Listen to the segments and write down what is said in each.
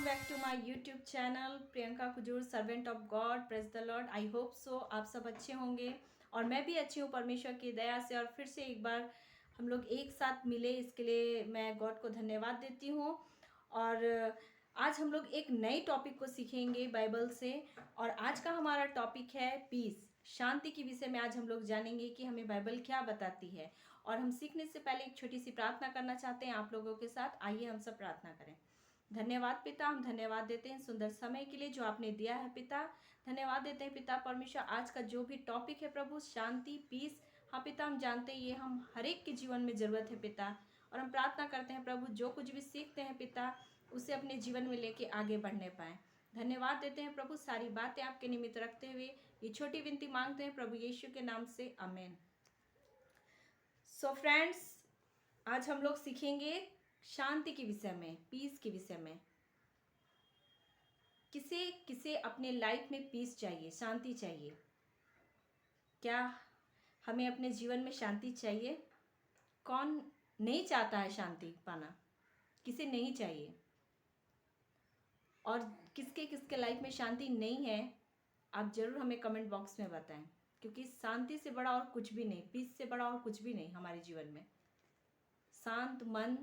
Back to my YouTube channel Priyanka Kujur servant of God. Praise the Lord. I hope so आप सब अच्छे होंगे और मैं भी अच्छी हूँ परमेश्वर की दया से। और फिर से एक बार हम लोग एक साथ मिले, इसके लिए मैं गॉड को धन्यवाद देती हूँ। और आज हम लोग एक नए टॉपिक को सीखेंगे बाइबल से। और आज का हमारा टॉपिक है पीस, शांति के विषय में। आज हम लोग जानेंगे कि हमें बाइबल क्या बताती है। और हम सीखने से पहले एक छोटी सी प्रार्थना करना चाहते हैं आप लोगों के साथ। आइए हम सब प्रार्थना करें। धन्यवाद पिता, हम धन्यवाद देते हैं सुंदर समय के लिए जो आपने दिया है पिता। धन्यवाद देते हैं पिता परमेश्वर, आज का जो भी टॉपिक है प्रभु, शांति, पीस। हाँ पिता, हम जानते हैं ये हम हर एक के जीवन में जरूरत है पिता। और हम प्रार्थना करते हैं प्रभु, जो कुछ भी सीखते हैं पिता उसे अपने जीवन में लेके आगे बढ़ने पाए। धन्यवाद देते हैं प्रभु, सारी बातें आपके निमित्त रखते हुए ये छोटी विनती मांगते हैं प्रभु यीशु के नाम से, आमीन। सो फ्रेंड्स, आज हम लोग सीखेंगे शांति के विषय में, पीस के विषय में। किसे किसे अपने लाइफ में पीस चाहिए, शांति चाहिए? क्या हमें अपने जीवन में शांति चाहिए? कौन नहीं चाहता है शांति पाना? किसे नहीं चाहिए? और किसके किसके लाइफ में शांति नहीं है, आप जरूर हमें कमेंट बॉक्स में बताएं। क्योंकि शांति से बड़ा और कुछ भी नहीं, पीस से बड़ा और कुछ भी नहीं हमारे जीवन में। शांत मन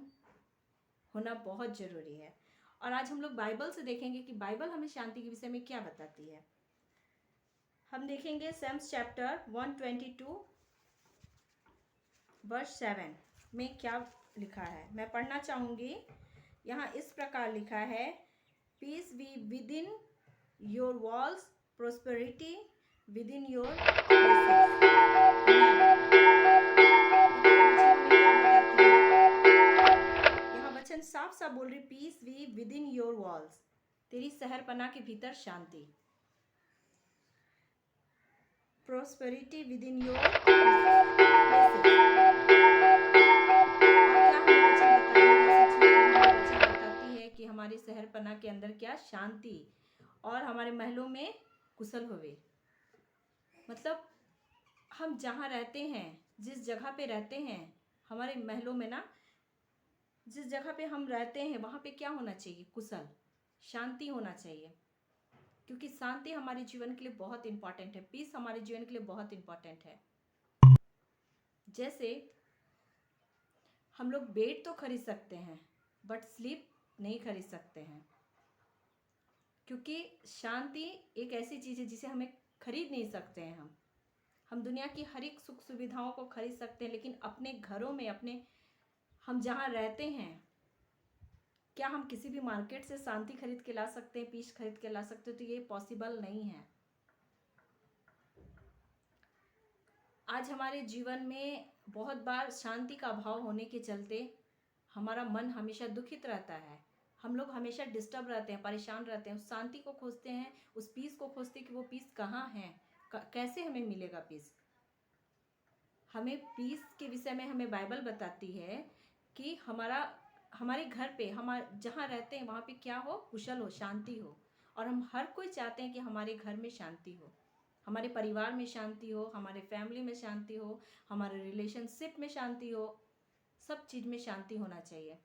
होना बहुत जरूरी है। और आज हम लोग बाइबल से देखेंगे कि बाइबल हमें शांति के विषय में क्या बताती है। हम देखेंगे सैम्स चैप्टर 122 वर्स 7 में क्या लिखा है। मैं पढ़ना चाहूंगी। यहाँ इस प्रकार लिखा है, peace be within your walls, prosperity within your वचन साफ साफ बोल रही, peace be within your walls, तेरी शहरपनाह के भीतर शांति। प्रोस्पेरिटी विद इन योर बताती है कि हमारी शहरपनाह के अंदर क्या शांति, और हमारे महलों में कुशल होवे। मतलब हम जहाँ रहते हैं, जिस जगह पे रहते हैं, हमारे महलों में ना, जिस जगह पे हम रहते हैं वहाँ पे क्या होना चाहिए? कुशल, शांति होना चाहिए। क्योंकि शांति हमारे जीवन के लिए बहुत इंपॉर्टेंट है, पीस हमारे जीवन के लिए बहुत इंपॉर्टेंट है। जैसे हम लोग बेड तो खरीद सकते हैं बट स्लीप नहीं खरीद सकते हैं। क्योंकि शांति एक ऐसी चीज़ है जिसे हमें खरीद नहीं सकते हैं। हम दुनिया की हर एक सुख सुविधाओं को खरीद सकते हैं, लेकिन अपने घरों में, अपने हम जहाँ रहते हैं, क्या हम किसी भी मार्केट से शांति खरीद के ला सकते हैं, पीस खरीद के ला सकते हैं? तो ये पॉसिबल नहीं है। आज हमारे जीवन में बहुत बार शांति का अभाव होने के चलते हमारा मन हमेशा दुखित रहता है। हम लोग हमेशा डिस्टर्ब रहते हैं, परेशान रहते हैं, उस शांति को खोजते हैं, उस पीस को खोजते हैं कि वो पीस कहाँ है, कैसे हमें मिलेगा पीस। हमें पीस के विषय में हमें बाइबल बताती है कि हमारे घर पे, हम जहाँ रहते हैं वहाँ पे क्या हो? कुशल हो, शांति हो। और हम हर कोई चाहते हैं कि हमारे घर में शांति हो, हमारे परिवार में शांति हो, हमारे फैमिली में शांति हो, हमारे रिलेशनशिप में शांति हो, सब चीज़ में शांति होना चाहिए।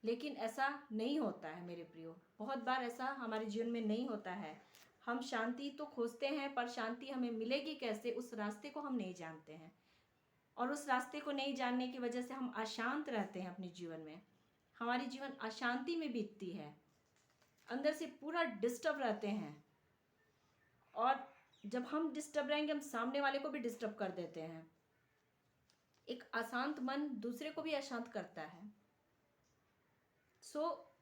लेकिन ऐसा नहीं होता है मेरे प्रियो, बहुत बार ऐसा हमारे जीवन में नहीं होता है। हम शांति तो खोजते हैं पर शांति हमें मिलेगी कैसे, उस रास्ते को हम नहीं जानते हैं। और उस रास्ते को नहीं जानने की वजह से हम अशांत रहते हैं अपने जीवन में। हमारी जीवन अशांति में बीतती है, अंदर से पूरा डिस्टर्ब रहते हैं। और जब हम डिस्टर्ब रहेंगे, हम सामने वाले को भी डिस्टर्ब कर देते हैं। एक अशांत मन दूसरे को भी अशांत करता है।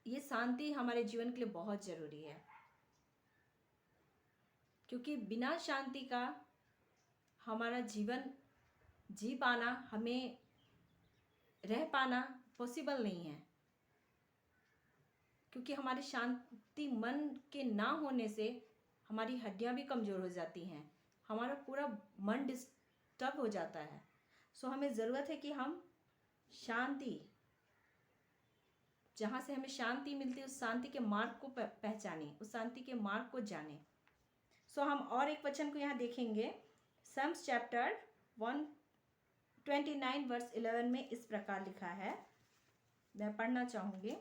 ये शांति हमारे जीवन के लिए बहुत जरूरी है। क्योंकि बिना शांति का हमारा जीवन जी पाना, हमें रह पाना पॉसिबल नहीं है। क्योंकि हमारे शांति मन के ना होने से हमारी हड्डियां भी कमज़ोर हो जाती हैं, हमारा पूरा मन डिस्टर्ब हो जाता है। हमें ज़रूरत है कि हम शांति, जहाँ से हमें शांति मिलती है, उस शांति के मार्ग को पहचाने, उस शांति के मार्ग को जाने। हम और एक वचन को यहाँ देखेंगे। सैम्स चैप्टर 129 वर्स 11 में इस प्रकार लिखा है, मैं पढ़ना चाहूँगी।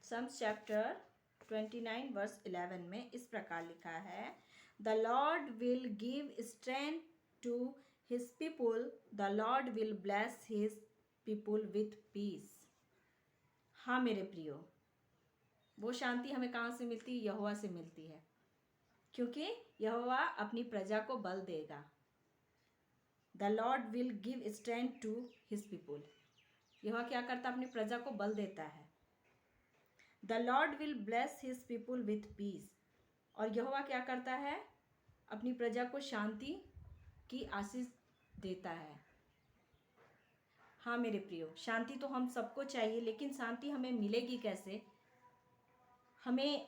Psalms chapter 29 verse 11 में इस प्रकार लिखा है, The Lord will give strength to his people, the Lord will bless his people with peace. हाँ मेरे प्रियो, वो शांति हमें कहाँ से मिलती है? यहोवा से मिलती है, क्योंकि यहोवा अपनी प्रजा को बल देगा. The Lord will give strength to his people. यहोवा क्या करता है? अपनी प्रजा को बल देता है. The Lord will bless his people with peace. और यहोवा क्या करता है? अपनी प्रजा को शांति की आशीष देता है. हाँ मेरे प्रियो, शांति तो हम सबको चाहिए, लेकिन शांति हमें मिलेगी कैसे? हमें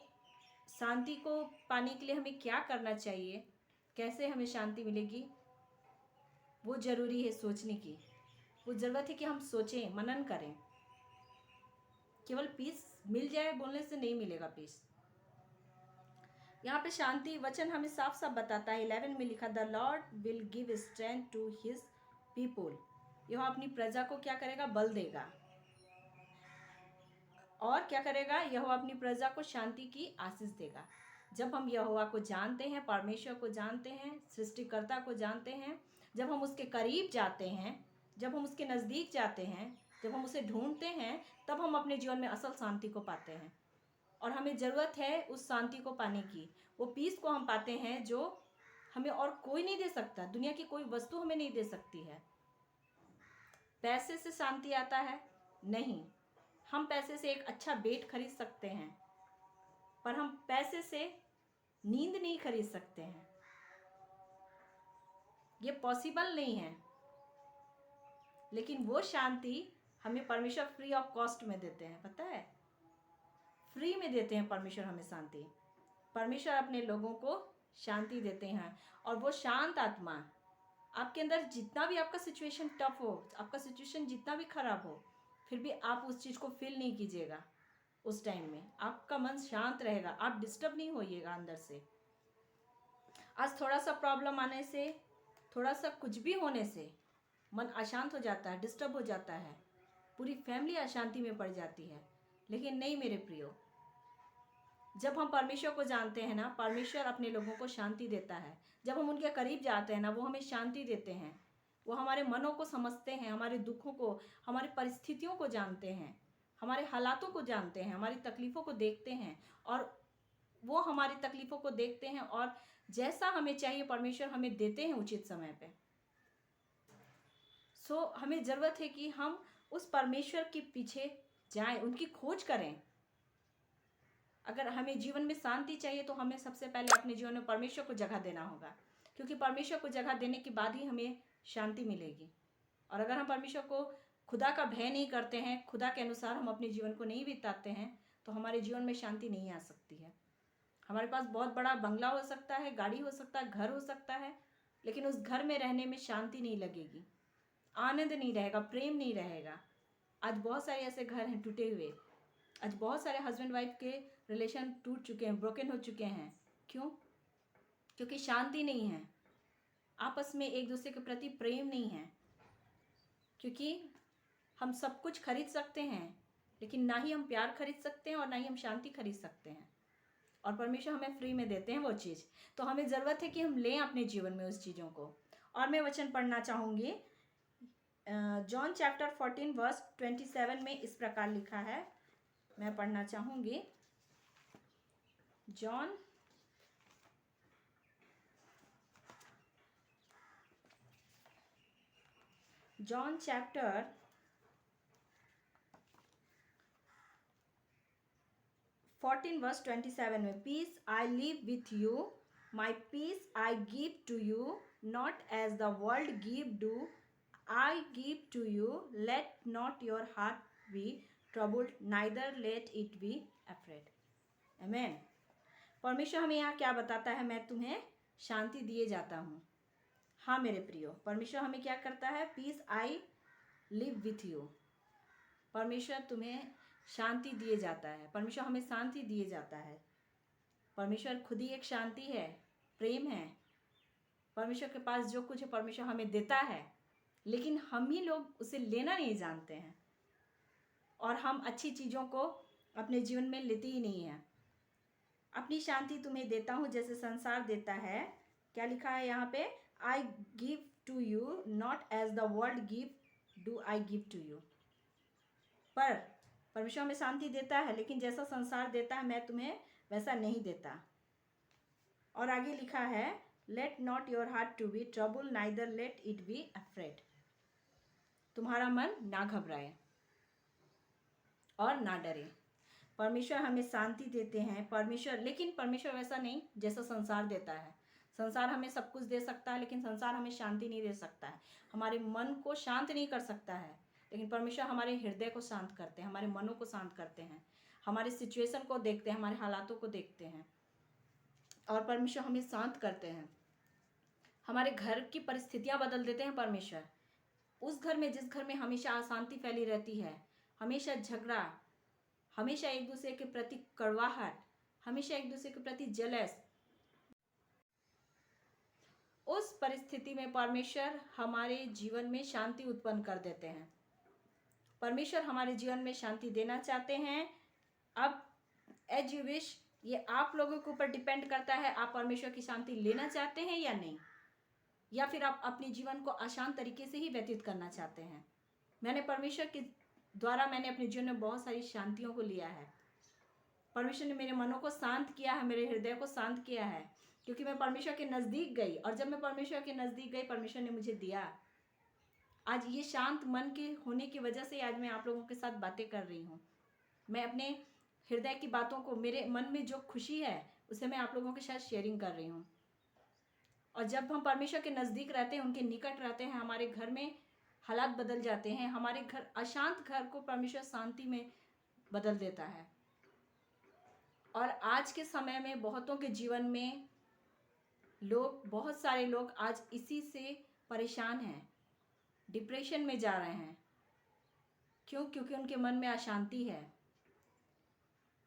शांति को पाने के लिए हमें क्या करना चाहिए? कैसे हमें शांति मिलेगी? वो ज़रूरी है सोचने की. वो ज़रूरत है कि हम सोचें, मनन करें. केवल पीस मिल जाए बोलने से नहीं मिलेगा पीस. यहाँ पे शांति वचन हमें साफ साफ बताता है. 11 में लिखा, the Lord will give strength to his people. यह अपनी प्रजा को क्या करेगा? बल देगा. और क्या करेगा? यह अपनी प्रजा को शांति की आशीष देगा. जब हम यहोवा को जानते हैं, परमेश्वर को जानते हैं, सृष्टिकर्ता को जानते हैं, जब हम उसके करीब जाते हैं, जब हम उसके नज़दीक जाते हैं, जब हम उसे ढूंढते हैं, तब हम अपने जीवन में असल शांति को पाते हैं. और हमें ज़रूरत है उस शांति को पाने की. वो पीस को हम पाते हैं जो हमें और कोई नहीं दे सकता. दुनिया की कोई वस्तु हमें नहीं दे सकती है. पैसे से शांति आता है? नहीं. हम पैसे से एक अच्छा बेड खरीद सकते हैं, पर हम पैसे से नींद नहीं खरीद सकते हैं. ये पॉसिबल नहीं है. लेकिन वो शांति हमें परमेश्वर फ्री ऑफ कॉस्ट में देते हैं. पता है, फ्री में देते हैं परमेश्वर हमें शांति. परमेश्वर अपने लोगों को शांति देते हैं. और वो शांत आत्मा आपके अंदर, जितना भी आपका सिचुएशन टफ हो, आपका सिचुएशन जितना भी खराब हो, फिर भी आप उस चीज़ को फील नहीं कीजिएगा. उस टाइम में आपका मन शांत रहेगा. आप डिस्टर्ब नहीं होइएगा अंदर से. आज थोड़ा सा प्रॉब्लम आने से, थोड़ा सा कुछ भी होने से मन अशांत हो जाता है, डिस्टर्ब हो जाता है, पूरी फैमिली अशांति में पड़ जाती है. लेकिन नहीं मेरे प्रियो, जब हम परमेश्वर को जानते हैं ना, परमेश्वर अपने लोगों को शांति देता है. जब हम उनके करीब जाते हैं ना, वो हमें शांति देते हैं. वो हमारे मनों को समझते हैं, हमारे दुखों को, हमारी परिस्थितियों को जानते हैं, हमारे हालातों को जानते हैं, हमारी तकलीफ़ों को देखते हैं. और वो हमारी तकलीफ़ों को देखते हैं और जैसा हमें चाहिए परमेश्वर हमें देते हैं उचित समय पे. सो हमें ज़रूरत है कि हम उस परमेश्वर के पीछे जाएं, उनकी खोज करें. अगर हमें जीवन में शांति चाहिए तो हमें सबसे पहले अपने जीवन में परमेश्वर को जगह देना होगा, क्योंकि परमेश्वर को जगह देने के बाद ही हमें शांति मिलेगी. और अगर हम परमेश्वर को, खुदा का भय नहीं करते हैं, खुदा के अनुसार हम अपने जीवन को नहीं बिताते हैं, तो हमारे जीवन में शांति नहीं आ सकती है. हमारे पास बहुत बड़ा बंगला हो सकता है, गाड़ी हो सकता है, घर हो सकता है, लेकिन उस घर में रहने में शांति नहीं लगेगी, आनंद नहीं रहेगा, प्रेम नहीं रहेगा. आज बहुत सारे ऐसे घर हैं टूटे हुए. आज बहुत सारे हस्बैंड वाइफ के रिलेशन टूट चुके हैं, ब्रोकन हो चुके हैं. क्यों? क्योंकि शांति नहीं है, आपस में एक दूसरे के प्रति प्रेम नहीं है. क्योंकि हम सब कुछ खरीद सकते हैं, लेकिन ना ही हम प्यार खरीद सकते हैं और ना ही हम शांति खरीद सकते हैं. और परमेश्वर हमें फ्री में देते हैं वो चीज़. तो हमें ज़रूरत है कि हम लें अपने जीवन में उस चीज़ों को. और मैं वचन पढ़ना चाहूँगी. जॉन चैप्टर 14 वर्स 27 में इस प्रकार लिखा है. मैं पढ़ना चाहूँगी. जॉन चैप्टर 14 वर्स 27 में, peace I leave with you, my peace I give to you, not as the world give do I give to you, let not your heart be troubled, neither let it be afraid. Amen. परमेश्वर हमें यहाँ क्या बताता है? मैं तुम्हें शांति दिए जाता हूँ. हाँ मेरे प्रियो, परमेश्वर हमें क्या करता है? Peace I leave with you. परमेश्वर तुम्हें शांति दिए जाता है. परमेश्वर हमें शांति दिए जाता है. परमेश्वर खुद ही एक शांति है, प्रेम है. परमेश्वर के पास जो कुछ है परमेश्वर हमें देता है, लेकिन हम ही लोग उसे लेना नहीं जानते हैं. और हम अच्छी चीज़ों को अपने जीवन में लेती ही नहीं है। अपनी शांति तुम्हें देता हूँ जैसे संसार देता है। क्या लिखा है यहाँ पे? I give to you not as the world give do I give to you. पर परमेश्वर हमें शांति देता है, लेकिन जैसा संसार देता है मैं तुम्हें वैसा नहीं देता। और आगे लिखा है, let not your heart to be trouble neither let it be afraid. तुम्हारा मन ना घबराए और ना डरे। परमेश्वर हमें शांति देते हैं। परमेश्वर, लेकिन परमेश्वर वैसा नहीं जैसा संसार देता है। संसार हमें सब कुछ दे सकता है, लेकिन संसार हमें शांति नहीं दे सकता है, हमारे मन को शांत नहीं कर सकता है। लेकिन परमेश्वर हमारे हृदय को शांत करते हैं, हमारे मनों को शांत करते हैं, हमारे सिचुएशन को देखते हैं, हमारे हालातों को देखते हैं, और परमेश्वर हमें शांत करते हैं। हमारे घर की परिस्थितियां बदल देते हैं परमेश्वर। उस घर में, जिस घर में हमेशा अशांति फैली रहती है, हमेशा झगड़ा, हमेशा एक दूसरे के प्रति कड़वाहट, हमेशा एक दूसरे के प्रति जलस, उस परिस्थिति में परमेश्वर हमारे जीवन में शांति उत्पन्न कर देते हैं। परमेश्वर हमारे जीवन में शांति देना चाहते हैं। अब एज यू विश, ये आप लोगों के ऊपर डिपेंड करता है, आप परमेश्वर की शांति लेना चाहते हैं या नहीं, या फिर आप अपने जीवन को आसान तरीके से ही व्यतीत करना चाहते हैं। मैंने परमेश्वर के द्वारा मैंने अपने जीवन में बहुत सारी शांतियों को लिया है। परमेश्वर ने मेरे मनों को शांत किया है, मेरे हृदय को शांत किया है, क्योंकि मैं परमेश्वर के नज़दीक गई। और जब मैं परमेश्वर के नज़दीक गई, परमेश्वर ने मुझे दिया। आज ये शांत मन के होने की वजह से आज मैं आप लोगों के साथ बातें कर रही हूँ। मैं अपने हृदय की बातों को, मेरे मन में जो खुशी है उसे मैं आप लोगों के साथ शेयरिंग कर रही हूँ। और जब हम परमेश्वर के नज़दीक रहते हैं, उनके निकट रहते हैं, हमारे घर में हालात बदल जाते हैं। हमारे घर, अशांत घर को परमेश्वर शांति में बदल देता है। और आज के समय में बहुतों के जीवन में बहुत सारे लोग आज इसी से परेशान हैं, डिप्रेशन में जा रहे हैं। क्यों? क्योंकि उनके मन में अशांति है,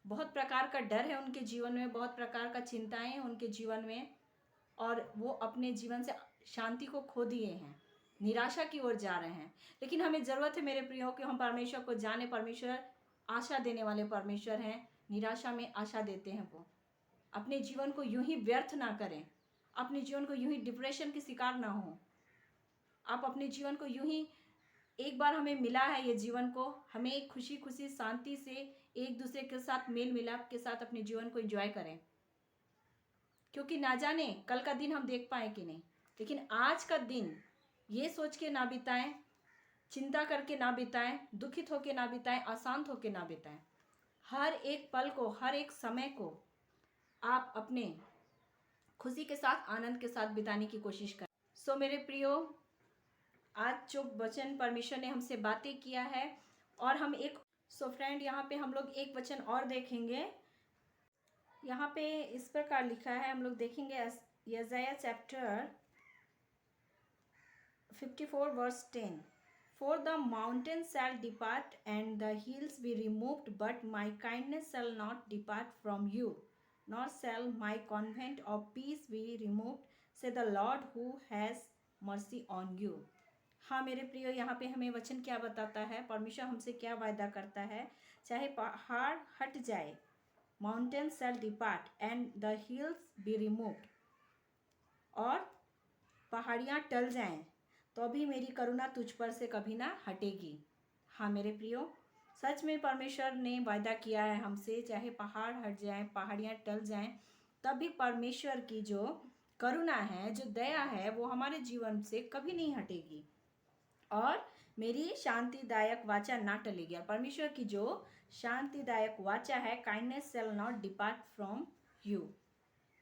बहुत प्रकार का डर है उनके जीवन में, बहुत प्रकार का चिंताएं हैं उनके जीवन में, और वो अपने जीवन से शांति को खो दिए हैं, निराशा की ओर जा रहे हैं। लेकिन हमें ज़रूरत है मेरे प्रियो कि हम परमेश्वर को जाने। परमेश्वर आशा देने वाले परमेश्वर हैं, निराशा में आशा देते हैं। वो अपने जीवन को यूं ही व्यर्थ ना करें, अपने जीवन को यूं ही डिप्रेशन के शिकार ना हो। आप अपने जीवन को यूं ही, एक बार हमें मिला है ये जीवन को, हमें खुशी खुशी शांति से एक दूसरे के साथ मेल मिलाप के साथ अपने जीवन को एंजॉय करें, क्योंकि ना जाने कल का दिन हम देख पाए कि नहीं। लेकिन आज का दिन ये सोच के ना बिताएं, चिंता करके ना बिताएं, दुखित होके ना बिताएं, अशांत होके ना बिताएं। हर एक पल को, हर एक समय को आप अपने खुशी के साथ, आनंद के साथ बिताने की कोशिश करें। सो मेरे प्रियो, आज जो वचन परमेश्वर ने हमसे बातें किया है, और हम एक, सो फ्रेंड, यहाँ पे हम लोग एक वचन और देखेंगे। यहाँ पे इस प्रकार लिखा है, हम लोग देखेंगे यशायाह chapter 54 verse 10। For the mountains shall depart and the hills be removed, but my kindness shall not depart from you, nor shall my covenant of peace be removed, say the Lord who has mercy on you। हाँ मेरे प्रियो, यहाँ पे हमें वचन क्या बताता है, परमेश्वर हमसे क्या वायदा करता है। चाहे पहाड़ हट जाए, mountains shall depart and the hills be removed, और पहाड़ियाँ टल जाएं, तो भी मेरी करुणा तुझ पर से कभी ना हटेगी। हाँ मेरे प्रियो, सच में परमेश्वर ने वायदा किया है हमसे, चाहे पहाड़ हट जाएं, पहाड़ियाँ टल जाएं, तब भी परमेश्वर की जो करुणा है, जो दया है, वो हमारे जीवन से कभी नहीं हटेगी, और मेरी शांतिदायक वाचा ना टलेगी। और परमेश्वर की जो शांतिदायक वाचा है, kindness shall not depart from you,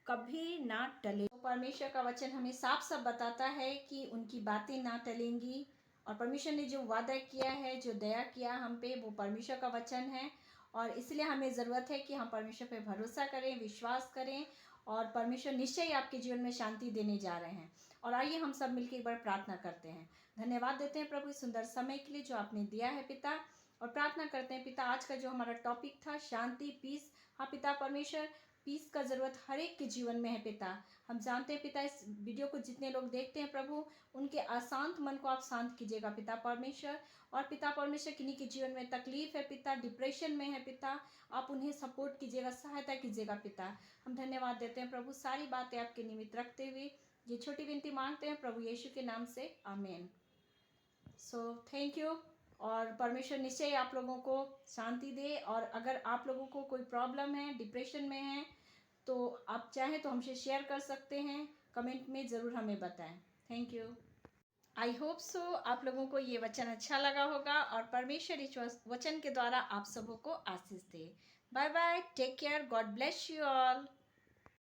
कभी ना टले। तो परमेश्वर का वचन हमें साफ साफ बताता है कि उनकी बातें ना टलेंगी, और परमेश्वर ने जो वादा किया है, जो दया किया हम पे, वो परमेश्वर का वचन है। और इसलिए हमें ज़रूरत है कि हम परमेश्वर पे भरोसा करें, विश्वास करें, और परमेश्वर निश्चय ही आपके जीवन में शांति देने जा रहे हैं। और आइए हम सब मिलकर एक बार प्रार्थना करते हैं। धन्यवाद देते हैं प्रभु इस सुंदर समय के लिए जो आपने दिया है पिता, और प्रार्थना करते हैं पिता, आज का जो हमारा टॉपिक था शांति, पीस, हाँ पिता परमेश्वर, पीस का ज़रूरत हर एक के जीवन में है पिता। हम जानते हैं पिता, इस वीडियो को जितने लोग देखते हैं प्रभु, उनके अशांत मन को आप शांत कीजिएगा पिता परमेश्वर। और पिता परमेश्वर, किन्हीं के जीवन में तकलीफ है पिता, डिप्रेशन में है पिता, आप उन्हें सपोर्ट कीजिएगा, सहायता कीजिएगा पिता। हम धन्यवाद देते हैं प्रभु, सारी बातें आपके निमित्त रखते हुए ये छोटी विनती मांगते हैं प्रभु यीशु के नाम से, आमीन। So thank you. और परमेश्वर निश्चय आप लोगों को शांति दे। और अगर आप लोगों को कोई प्रॉब्लम है, डिप्रेशन में है, तो आप चाहें तो हमसे शेयर कर सकते हैं, कमेंट में ज़रूर हमें बताएं। Thank you. I hope so आप लोगों को ये वचन अच्छा लगा होगा और परमेश्वर इस वचन के द्वारा आप सबों को आशीष दे। Bye bye, take care, God bless you all.